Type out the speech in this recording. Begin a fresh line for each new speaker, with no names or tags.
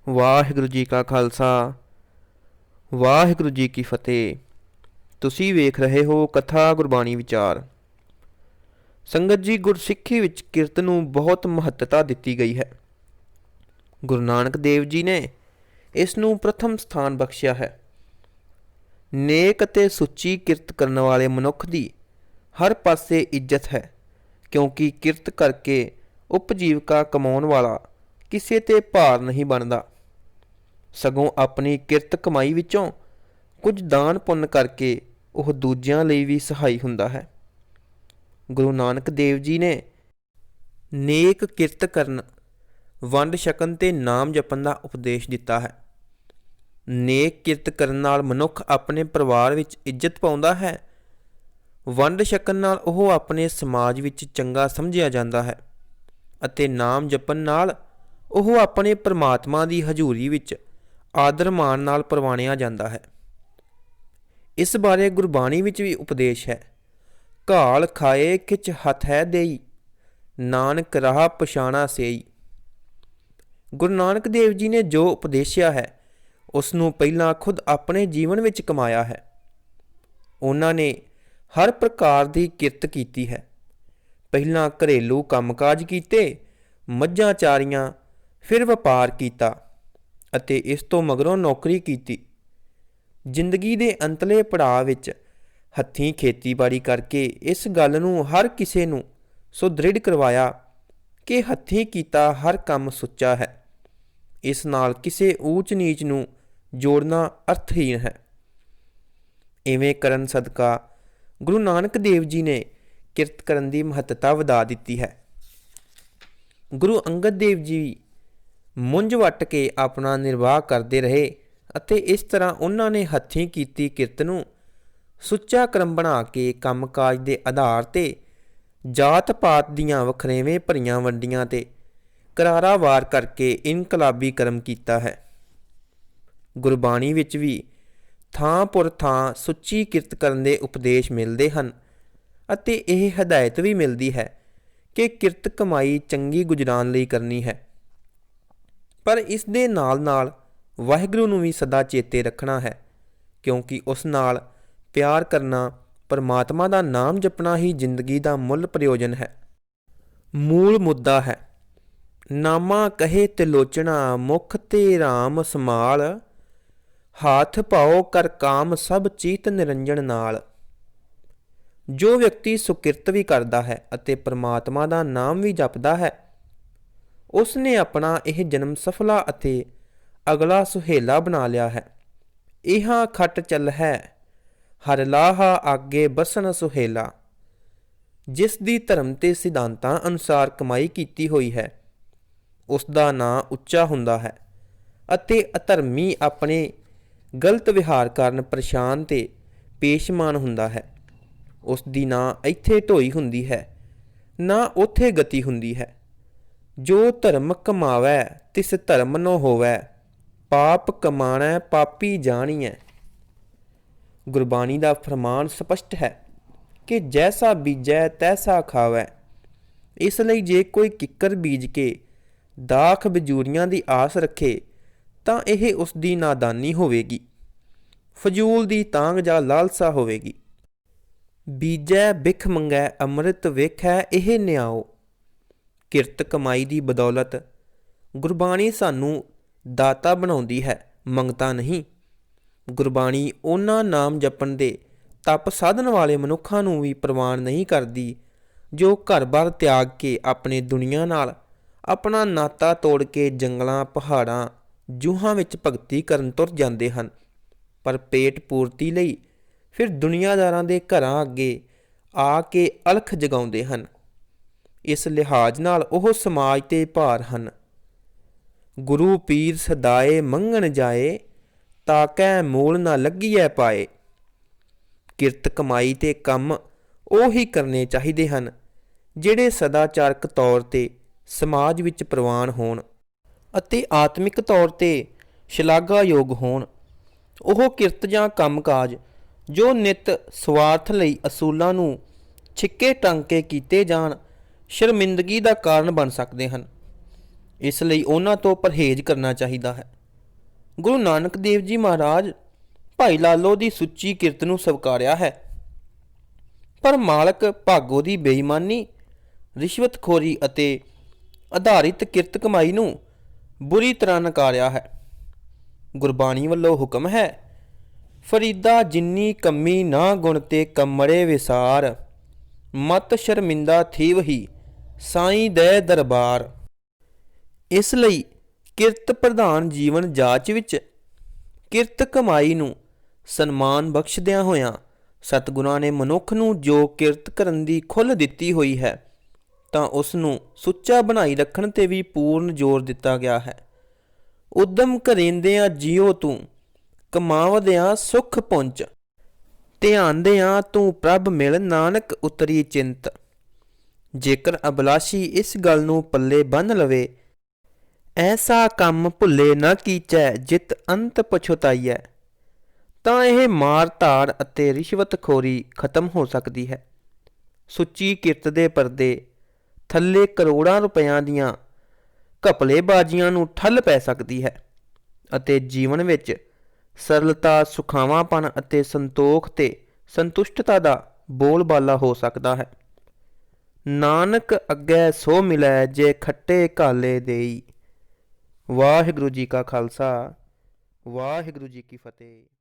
ਵਾਹਿਗੁਰੂ ਜੀ ਕਾ ਖਾਲਸਾ ਵਾਹਿਗੁਰੂ ਜੀ ਕੀ ਫਤਿਹ। ਤੁਸੀਂ ਵੇਖ ਰਹੇ ਹੋ ਕਥਾ ਗੁਰਬਾਣੀ ਵਿਚਾਰ। ਸੰਗਤ ਜੀ, ਗੁਰਸਿੱਖੀ ਵਿੱਚ ਕਿਰਤ ਨੂੰ ਬਹੁਤ ਮਹੱਤਤਾ ਦਿੱਤੀ ਗਈ ਹੈ। ਗੁਰੂ ਨਾਨਕ ਦੇਵ ਜੀ ਨੇ ਇਸ ਨੂੰ ਪ੍ਰਥਮ ਸਥਾਨ ਬਖਸ਼ਿਆ ਹੈ। ਨੇਕ ਅਤੇ ਸੁੱਚੀ ਕਿਰਤ ਕਰਨ ਵਾਲੇ ਮਨੁੱਖ ਦੀ ਹਰ ਪਾਸੇ ਇੱਜ਼ਤ ਹੈ, ਕਿਉਂਕਿ ਕਿਰਤ ਕਰਕੇ ਉਪਜੀਵਕਾ ਕਮਾਉਣ ਵਾਲਾ ਕਿਸੇ ਤੇ ਭਾਰ ਨਹੀਂ ਬਣਦਾ, ਸਗੋਂ ਆਪਣੀ ਕਿਰਤ ਕਮਾਈ ਵਿੱਚੋਂ ਕੁਝ ਦਾਨ ਪੁੰਨ ਕਰਕੇ ਉਹ ਦੂਜਿਆਂ ਲਈ ਵੀ ਸਹਾਈ ਹੁੰਦਾ ਹੈ। ਗੁਰੂ ਨਾਨਕ ਦੇਵ ਜੀ ਨੇ ਨੇਕ ਕਿਰਤ ਕਰਨ, ਵੰਡ ਛਕਣ ਤੇ ਨਾਮ ਜਪਣ ਦਾ ਉਪਦੇਸ਼ ਦਿੱਤਾ ਹੈ। ਨੇਕ ਕਿਰਤ ਕਰਨ ਨਾਲ ਮਨੁੱਖ ਆਪਣੇ ਪਰਿਵਾਰ ਵਿੱਚ ਇੱਜ਼ਤ ਪਾਉਂਦਾ ਹੈ। ਵੰਡ ਛਕਣ ਨਾਲ ਉਹ ਆਪਣੇ ਸਮਾਜ ਵਿੱਚ ਚੰਗਾ ਸਮਝਿਆ ਜਾਂਦਾ ਹੈ ਅਤੇ ਨਾਮ ਜਪਣ ਨਾਲ ਉਹ ਆਪਣੇ ਪਰਮਾਤਮਾ ਦੀ ਹਜ਼ੂਰੀ ਵਿੱਚ ਆਦਰ ਮਾਣ ਨਾਲ ਪ੍ਰਵਾਨਿਆ ਜਾਂਦਾ ਹੈ। ਇਸ ਬਾਰੇ ਗੁਰਬਾਣੀ ਵਿੱਚ ਵੀ ਉਪਦੇਸ਼ ਹੈ। ਘਾਲ ਖਾਏ ਖਿਚ ਹੱਥੈ ਦੇਈ, ਨਾਨਕ ਰਾਹ ਪਛਾਣਾ ਸੇਈ। ਗੁਰੂ ਨਾਨਕ ਦੇਵ ਜੀ ਨੇ ਜੋ ਉਪਦੇਸ਼ਿਆ ਹੈ ਉਸ ਨੂੰ ਪਹਿਲਾਂ ਖੁਦ ਆਪਣੇ ਜੀਵਨ ਵਿੱਚ ਕਮਾਇਆ ਹੈ। ਉਹਨਾਂ ਨੇ ਹਰ ਪ੍ਰਕਾਰ ਦੀ ਕਿਰਤ ਕੀਤੀ ਹੈ। ਪਹਿਲਾਂ ਘਰੇਲੂ ਕੰਮਕਾਜ ਕੀਤੇ, ਮੱਝਾਂ ਚਾਰੀਆਂ, ਫਿਰ ਵਪਾਰ ਕੀਤਾ ਅਤੇ ਇਸ ਤੋਂ ਮਗਰੋਂ ਨੌਕਰੀ ਕੀਤੀ। ਜ਼ਿੰਦਗੀ ਦੇ ਅੰਤਲੇ ਪੜਾਅ ਵਿੱਚ ਹੱਥੀਂ ਖੇਤੀਬਾੜੀ ਕਰਕੇ ਇਸ ਗੱਲ ਨੂੰ ਹਰ ਕਿਸੇ ਨੂੰ ਸੁਦ੍ਰਿੜ ਕਰਵਾਇਆ ਕਿ ਹੱਥੀਂ ਕੀਤਾ ਹਰ ਕੰਮ ਸੁੱਚਾ ਹੈ। ਇਸ ਨਾਲ ਕਿਸੇ ਊਚ ਨੀਚ ਨੂੰ ਜੋੜਨਾ ਅਰਥਹੀਣ ਹੈ। ਇਵੇਂ ਕਰਨ ਸਦਕਾ ਗੁਰੂ ਨਾਨਕ ਦੇਵ ਜੀ ਨੇ ਕਿਰਤ ਕਰਨ ਦੀ ਮਹੱਤਤਾ ਵਧਾ ਦਿੱਤੀ ਹੈ। ਗੁਰੂ ਅੰਗਦ ਦੇਵ ਜੀ ਮੁੰਝ ਵੱਟ ਕੇ ਆਪਣਾ ਨਿਰਵਾਹ ਕਰਦੇ ਰਹੇ ਅਤੇ ਇਸ ਤਰ੍ਹਾਂ ਉਹਨਾਂ ਨੇ ਹੱਥੀਂ ਕੀਤੀ ਕਿਰਤ ਨੂੰ ਸੁੱਚਾ ਕਰਮ ਬਣਾ ਕੇ ਕੰਮਕਾਜ ਦੇ ਆਧਾਰ 'ਤੇ ਜਾਤ ਪਾਤ ਦੀਆਂ ਵਖਰੇਵੇਂ ਭਰੀਆਂ ਵੰਡੀਆਂ 'ਤੇ ਕਰਾਰਾ ਵਾਰ ਕਰਕੇ ਇਨਕਲਾਬੀ ਕਰਮ ਕੀਤਾ ਹੈ। ਗੁਰਬਾਣੀ ਵਿੱਚ ਵੀ ਥਾਂ ਪੁਰ ਥਾਂ ਸੁੱਚੀ ਕਿਰਤ ਕਰਨ ਦੇ ਉਪਦੇਸ਼ ਮਿਲਦੇ ਹਨ ਅਤੇ ਇਹ ਹਦਾਇਤ ਵੀ ਮਿਲਦੀ ਹੈ ਕਿ ਕਿਰਤ ਕਮਾਈ ਚੰਗੀ ਗੁਜ਼ਰਾਨ ਲਈ ਕਰਨੀ ਹੈ, ਪਰ ਇਸ ਦੇ ਨਾਲ ਨਾਲ ਵਾਹਿਗੁਰੂ ਨੂੰ ਵੀ ਸਦਾ ਚੇਤੇ ਰੱਖਣਾ ਹੈ, ਕਿਉਂਕਿ ਉਸ ਨਾਲ ਪਿਆਰ ਕਰਨਾ, ਪਰਮਾਤਮਾ ਦਾ ਨਾਮ ਜਪਣਾ ਹੀ ਜ਼ਿੰਦਗੀ ਦਾ ਮੁੱਲ ਪ੍ਰਯੋਜਨ ਹੈ, ਮੂਲ ਮੁੱਦਾ ਹੈ। ਨਾਮਾ ਕਹੇ ਤਿਲੋਚਣਾ, ਮੁਖ ਤੇ ਰਾਮ ਸਮਾਲ, ਹਾਥ ਪਾਓ ਕਰ ਕਾਮ ਸਭ ਚੀਤ ਨਿਰੰਜਨ ਨਾਲ। ਜੋ ਵਿਅਕਤੀ ਸੁਕਿਰਤ ਵੀ ਕਰਦਾ ਹੈ ਅਤੇ ਪਰਮਾਤਮਾ ਦਾ ਨਾਮ ਵੀ ਜਪਦਾ ਹੈ, ਉਸ ਨੇ ਆਪਣਾ ਇਹ ਜਨਮ ਸਫਲਾ ਅਤੇ ਅਗਲਾ ਸੁਹੇਲਾ ਬਣਾ ਲਿਆ ਹੈ। ਇਹਾਂ ਖੱਟ ਚੱਲ ਹੈ, ਹਰ ਲਾਹਾ ਆਗੇ ਬਸਣ ਸੁਹੇਲਾ। ਜਿਸ ਦੀ ਧਰਮ ਤੇ ਸਿਧਾਂਤਾਂ ਅਨੁਸਾਰ ਕਮਾਈ ਕੀਤੀ ਹੋਈ ਹੈ, ਉਸ ਦਾ ਨਾਂ ਉੱਚਾ ਹੁੰਦਾ ਹੈ ਅਤੇ ਅਧਰਮੀ ਆਪਣੇ ਗਲਤ ਵਿਹਾਰ ਕਾਰਨ ਪਰੇਸ਼ਾਨ ਤੇ ਪੇਸ਼ਮਾਨ ਹੁੰਦਾ ਹੈ। ਉਸ ਦੀ ਨਾ ਇੱਥੇ ਢੋਈ ਹੁੰਦੀ ਹੈ, ਨਾ ਉੱਥੇ ਗਤੀ ਹੁੰਦੀ ਹੈ। ਜੋ ਧਰਮ ਕਮਾਵੈ ਤਿਸ ਧਰਮ ਨੋ ਹੋਵੈ, ਪਾਪ ਕਮਾਣੈ ਪਾਪੀ ਜਾਣੀਐ। ਗੁਰਬਾਣੀ ਦਾ ਫਰਮਾਨ ਸਪਸ਼ਟ ਹੈ ਕਿ ਜੈਸਾ ਬੀਜੈ ਤੈਸਾ ਖਾਵੈ। ਇਸ ਲਈ ਜੇ ਕੋਈ ਕਿੱਕਰ ਬੀਜ ਕੇ ਦਾਖ ਬਜੂਰੀਆਂ ਦੀ ਆਸ ਰੱਖੇ ਤਾਂ ਇਹ ਉਸ ਦੀ ਨਾਦਾਨੀ ਹੋਵੇਗੀ, ਫਜ਼ੂਲ ਦੀ ਤਾਂਘ ਜਾਂ ਲਾਲਸਾ ਹੋਵੇਗੀ। ਬੀਜੈ ਬਿਖ ਮੰਗੈ ਅੰਮ੍ਰਿਤ ਵੇਖੈ ਇਹ ਨਿਆਓ। ਕਿਰਤ ਕਮਾਈ ਦੀ ਬਦੌਲਤ ਗੁਰਬਾਣੀ ਸਾਨੂੰ ਦਾਤਾ ਬਣਾਉਂਦੀ ਹੈ, ਮੰਗਤਾ ਨਹੀਂ। ਗੁਰਬਾਣੀ ਉਹਨਾਂ ਨਾਮ ਜਪਣ ਦੇ ਤਪ ਸਾਧਨ ਵਾਲੇ ਮਨੁੱਖਾਂ ਨੂੰ ਵੀ ਪ੍ਰਵਾਨ ਨਹੀਂ ਕਰਦੀ ਜੋ ਘਰ-ਬਾਰ ਤਿਆਗ ਕੇ ਆਪਣੀ ਦੁਨੀਆ ਨਾਲ ਆਪਣਾ ਨਾਤਾ ਤੋੜ ਕੇ ਜੰਗਲਾਂ, ਪਹਾੜਾਂ, ਜੂਹਾਂ ਵਿੱਚ ਭਗਤੀ ਕਰਨ ਤੁਰ ਜਾਂਦੇ ਹਨ, ਪਰ ਪੇਟ ਪੂਰਤੀ ਲਈ ਫਿਰ ਦੁਨੀਆਦਾਰਾਂ ਦੇ ਘਰਾਂ ਅੱਗੇ ਆ ਕੇ ਅਲਖ ਜਗਾਉਂਦੇ ਹਨ। ਇਸ ਲਿਹਾਜ਼ ਨਾਲ ਉਹ ਸਮਾਜ 'ਤੇ ਭਾਰ ਹਨ। ਗੁਰੂ ਪੀਰ ਸਦਾਏ ਮੰਗਣ ਜਾਏ, ਤਾਕੈ ਮੂਲ ਨਾ ਲੱਗੀਐ ਪਾਏ। ਕਿਰਤ ਕਮਾਈ ਤੇ ਕੰਮ ਉਹ ਹੀ ਕਰਨੇ ਚਾਹੀਦੇ ਹਨ ਜਿਹੜੇ ਸਦਾਚਾਰਕ ਤੌਰ 'ਤੇ ਸਮਾਜ ਵਿੱਚ ਪ੍ਰਵਾਨ ਹੋਣ ਅਤੇ ਆਤਮਿਕ ਤੌਰ 'ਤੇ ਸ਼ਲਾਘਾਯੋਗ ਹੋਣ। ਉਹ ਕਿਰਤ ਜਾਂ ਕੰਮਕਾਜ ਜੋ ਨਿੱਤ ਸਵਾਰਥ ਲਈ ਅਸੂਲਾਂ ਨੂੰ ਛਿੱਕੇ ਟੰਗ ਕੇ ਕੀਤੇ ਜਾਣ, ਸ਼ਰਮਿੰਦਗੀ ਦਾ ਕਾਰਨ ਬਣ ਸਕਦੇ ਹਨ। ਇਸ ਲਈ ਉਹਨਾਂ ਤੋਂ ਪਰਹੇਜ਼ ਕਰਨਾ ਚਾਹੀਦਾ ਹੈ। ਗੁਰੂ ਨਾਨਕ ਦੇਵ ਜੀ ਮਹਾਰਾਜ ਭਾਈ ਲਾਲੋ ਦੀ ਸੁੱਚੀ ਕਿਰਤ ਨੂੰ ਸਵਕਾਰਿਆ ਹੈ, ਪਰ ਮਾਲਕ ਭਾਗੋ ਦੀ ਬੇਈਮਾਨੀ, ਰਿਸ਼ਵਤਖੋਰੀ ਅਤੇ ਆਧਾਰਿਤ ਕਿਰਤ ਕਮਾਈ ਨੂੰ ਬੁਰੀ ਤਰ੍ਹਾਂ ਨਕਾਰਿਆ ਹੈ। ਗੁਰਬਾਣੀ ਵੱਲੋਂ ਹੁਕਮ ਹੈ, ਫਰੀਦਾ ਜਿੰਨੀ ਕੰਮੀ ਨਾ ਗੁਣ ਤੇ ਕਮੜੇ ਵਿਸਾਰ, ਮਤ ਸ਼ਰਮਿੰਦਾ ਥੀਵਹੀ ਸਾਈਂ ਦੇ ਦਰਬਾਰ। ਇਸ ਲਈ ਕਿਰਤ ਪ੍ਰਧਾਨ ਜੀਵਨ ਜਾਚ ਵਿੱਚ ਕਿਰਤ ਕਮਾਈ ਨੂੰ ਸਨਮਾਨ ਬਖਸ਼ਦਿਆਂ ਹੋਇਆਂ ਸਤਿਗੁਰਾਂ ਨੇ ਮਨੁੱਖ ਨੂੰ ਜੋ ਕਿਰਤ ਕਰਨ ਦੀ ਖੁੱਲ੍ਹ ਦਿੱਤੀ ਹੋਈ ਹੈ ਤਾਂ ਉਸ ਨੂੰ ਸੁੱਚਾ ਬਣਾਈ ਰੱਖਣ 'ਤੇ ਵੀ ਪੂਰਨ ਜ਼ੋਰ ਦਿੱਤਾ ਗਿਆ ਹੈ। ਉਦਮ ਕਰੇਂਦਿਆਂ ਜੀਓ ਤੂੰ, ਕਮਾਵਦਿਆਂ ਸੁਖ ਪੁੰਚ, ਧਿਆਨਦਿਆਂ ਤੂੰ ਪ੍ਰਭ ਮਿਲ ਨਾਨਕ ਉਤਰੀ ਚਿੰਤ। ਜੇਕਰ ਅਬਲਾਸ਼ੀ ਇਸ ਗੱਲ ਨੂੰ ਪੱਲੇ ਬੰਨ੍ਹ ਲਵੇ, ਐਸਾ ਕੰਮ ਭੁੱਲੇ ਨਾ ਕੀਚੈ ਜਿਤ ਅੰਤ ਪਛੁਤਾਈਐ, ਤਾਂ ਇਹ ਮਾਰ ਧਾੜ ਅਤੇ ਰਿਸ਼ਵਤਖੋਰੀ ਖਤਮ ਹੋ ਸਕਦੀ ਹੈ। ਸੁੱਚੀ ਕਿਰਤ ਦੇ ਪਰਦੇ ਥੱਲੇ ਕਰੋੜਾਂ ਰੁਪਇਆਂ ਦੀਆਂ ਘਪਲੇਬਾਜ਼ੀਆਂ ਨੂੰ ਠੱਲ ਪੈ ਸਕਦੀ ਹੈ ਅਤੇ ਜੀਵਨ ਵਿੱਚ ਸਰਲਤਾ, ਸੁਖਾਵਾਂਪਣ ਅਤੇ ਸੰਤੋਖ ਤੇ ਸੰਤੁਸ਼ਟਤਾ ਦਾ ਬੋਲਬਾਲਾ ਹੋ ਸਕਦਾ ਹੈ। ਨਾਨਕ ਅੱਗੇ ਸੋ ਮਿਲੈ ਜੇ ਖੱਟੇ ਘਾਲੇ ਦੇਈ। ਵਾਹਿਗੁਰੂ ਜੀ ਕਾ ਖਾਲਸਾ, ਵਾਹਿਗੁਰੂ ਜੀ ਕੀ ਫਤਿਹ।